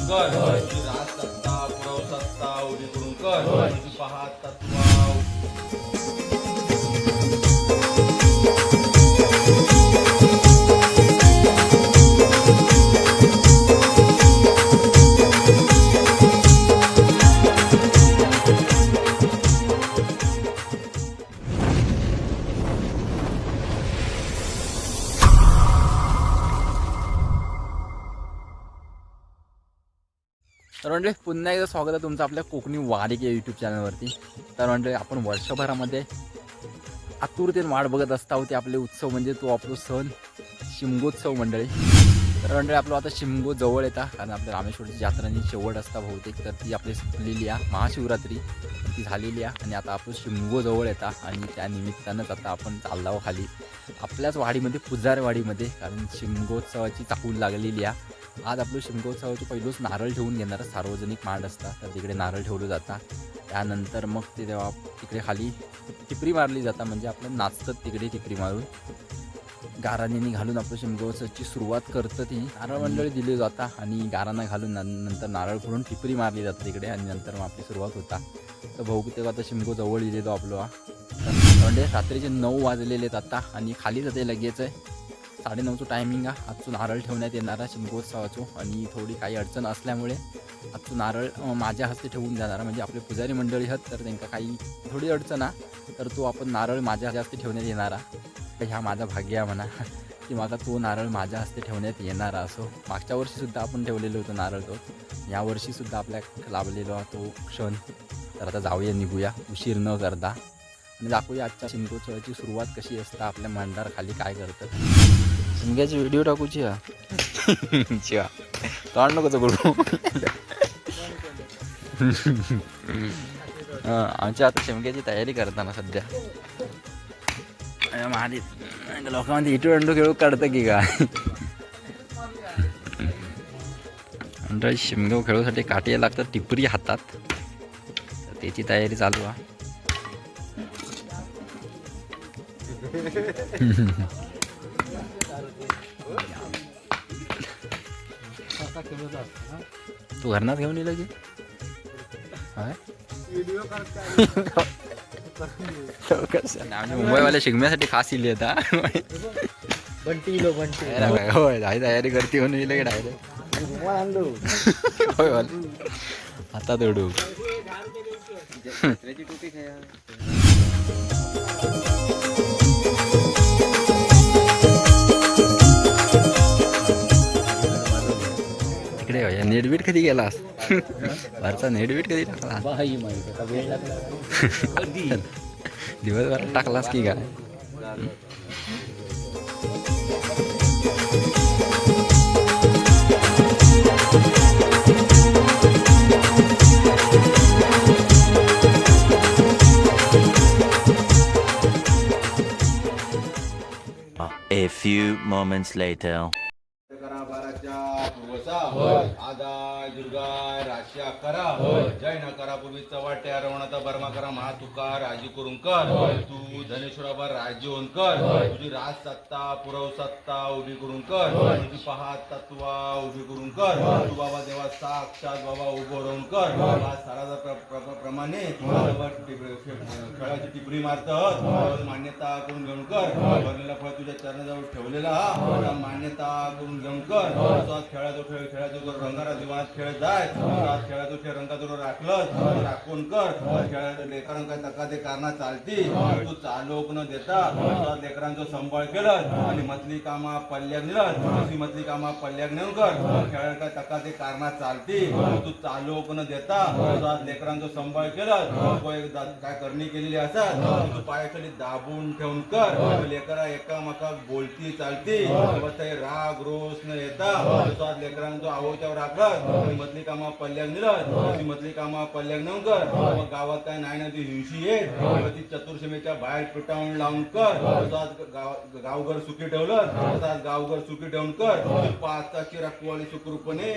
करून कर तुझी राज सत्ता पुरव सत्ता उभी करून कर तुझी पाहत तत्वा तर म्हणजे पुन्हा एकदा स्वागत आहे तुमचं आपल्या कोकणी वारीक या यूट्यूब चॅनलवरती. तर म्हणजे आपण वर्षभरामध्ये आतुरतेने वाट बघत असता होते आपले उत्सव म्हणजे तो आपला सण शिमगोत्सव मंडळी. तर मंडळी आपलं आता शिमगो जवळ येतात कारण आपल्या रामेश्वरची यात्रांची शेवट असता बहुतेक तर ती आपली संपलेली आहे महाशिवरात्री ती झालेली आहे आणि आता आपण शिमगो जवळ येतात आणि त्या निमित्तानंच आता आपण चाललो खाली आपल्याच वाडीमध्ये पुजारवाडीमध्ये कारण शिमगोत्सवाची चाहूल लागलेली आहे. आज आपलं शिमगोत्सवाचं पहिलंच नारळ ठेवून घेणारं सार्वजनिक मांड असतात तर तिकडे नारळ ठेवलं जातात. त्यानंतर मग ते तेव्हा तिकडे खाली टिपरी मारली जातात म्हणजे आपलं नाचतात तिकडे टिपरी मारून गाराणीने घालून आपलं शिमगोत्सवाची सुरुवात करतं ती नारळ मंडळी दिली जातात आणि गारांना घालून नंतर नारळ फोडून टिपरी मारली जाते तिकडे आणि नंतर मग आपली सुरुवात होता. तर भाऊ तेव्हा आता शिमगो जवळ दिलेलो आपलं म्हणजे रात्रीचे 9 वाजलेले आहेत आता आणि खाली जाते लगेच आहे 9:30चं टायमिंग आहे. आजचं नारळ ठेवण्यात येणारा शिमगोत्सवाचं आणि थोडी काही अडचण असल्यामुळे आजचं नारळ माझ्या हस्ते ठेवून जाणारा म्हणजे आपले पुजारी मंडळी आहेत तर त्यांना काही थोडी अडचण आहे तर तो आपण नारळ माझ्या हस्ते ठेवण्यात येणारा ह्या माझा भाग्य आहे म्हणा की माझा तो नारळ माझ्या हस्ते ठेवण्यात येणारा असो. मागच्या वर्षीसुद्धा आपण ठेवलेलं होतं नारळ तो यावर्षीसुद्धा आपल्या लाभलेला तो क्षण. तर आता जाऊया निघूया उशीर न करता आणि दाखवूया आजच्या शिमगोत्सवाची सुरुवात कशी असतं आपल्या मंडार खाली काय करतात. शिमग्याची व्हिडिओ टाकूची हा तोंड नको करू आमच्या आता शिमग्याची तयारी करताना सध्या माझी लोकांमध्ये इटू अंडू खेळू काढतं की काय म्हणजे शिमगो खेळूसाठी काठी लागतात टिपरी हातात तर त्याची तयारी चालू आहे. तू घरनाच घेऊन येईल की आम्ही मुंबईवाल्या शिगम्यासाठी खास इली आता होय तयारी करते म्हणून येईल की डायरेक्ट होय आता तोडू तिकडे नेटबीट कधी गेलास वरचा नेटबीट कधी टाकला दिवसभर टाकलास की काय. A few moments later. आदाय दुर्गाय राशिया करा जय न करा पूर्वी चव्हाट्या रवणाचा बर्मा करा महातुका राजी करून कर तू धनेश्वरावर राज्य होऊन कर तुझी राज सत्ता पुरव सत्ता उभी करून कर तुझी पाहत तत्वा उभी करून कर तू बाबा देवा साक्षात बाबा उभं राहून कर साराचा प्रमाणे खेळाची टिपरी मारत मान्यता करून घेऊन कर भरलेला फळ तुझ्या चरणाजवळ ठेवलेला हा मान्यता करून घेऊन कर खेळाचो खेळ खेळाचो रंगारा दिवाणात खेळ जाय खेळाचो खेळ रंगाचो राखलं राखून कर खेळाच्या लेकरांना काय तका ते कारणा चालती तू चालोक न देता लेकरांचं सांभाळ केलं आणि मतली कामा पल्ल्याक नेलं दुसरी मतली कामा पल्ल्याक नेऊन कर खेळाला काय तका ते कारणा चालती तू चालोक न देता लेकरांचं सांभाळ केलं काय करणी केलेली असतात तू पायाखाली दाबून ठेवून कर लेकरा एकामेका बोलती चालती राग रोष न येता लेकरांचो आवच्यावर राखत मधली कामा पल्ल्याक नेलं ती मधली कामा पल्ल्याक नेऊन कर मग गावात काय नाही ना ती हिंशी येत ती चतुर्शीमेच्या बाहेर पिटावून लावून कर गावघर सुखी ठेवलं गावघर सुखी ठेवून कर पाचाची रखवाली सुखरूपणे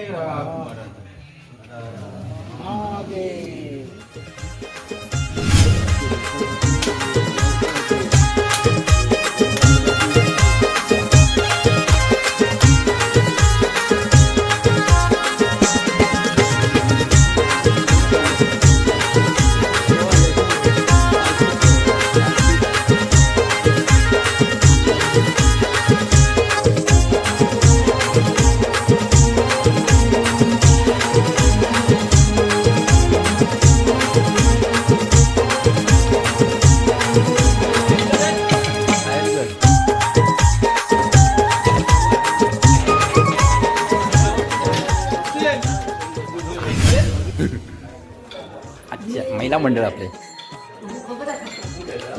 अच्छा महिला मंडळ आपले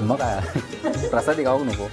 मग काय प्रसादी गाऊ नको.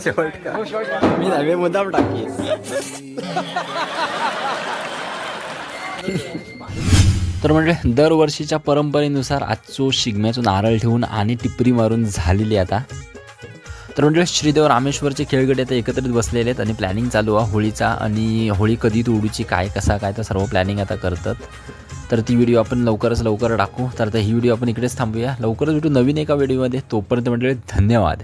शेवट का मी नवे मुद्दाम टाकेन. तर म्हणजे दरवर्षीच्या परंपरेनुसार आजचो शिगम्याचो नारळ ठेवून आणि टिपरी मारून झालेली आता. तर म्हणजे श्रीदेव रामेश्वरचे खेळगडे आता एकत्रित बसलेले आहेत आणि प्लॅनिंग चालू आहे होळीचा. आणि होळी कधी तोडूची काय कसा काय तर सर्व प्लॅनिंग आता करतात. तर ती व्हिडिओ आपण लवकर टाकू. तर आता ही व्हिडिओ आपण इकडेच थांबूया. लवकरच भेटू नवीन एका व्हिडिओमध्ये. तोपर्यंत म्हणजे धन्यवाद.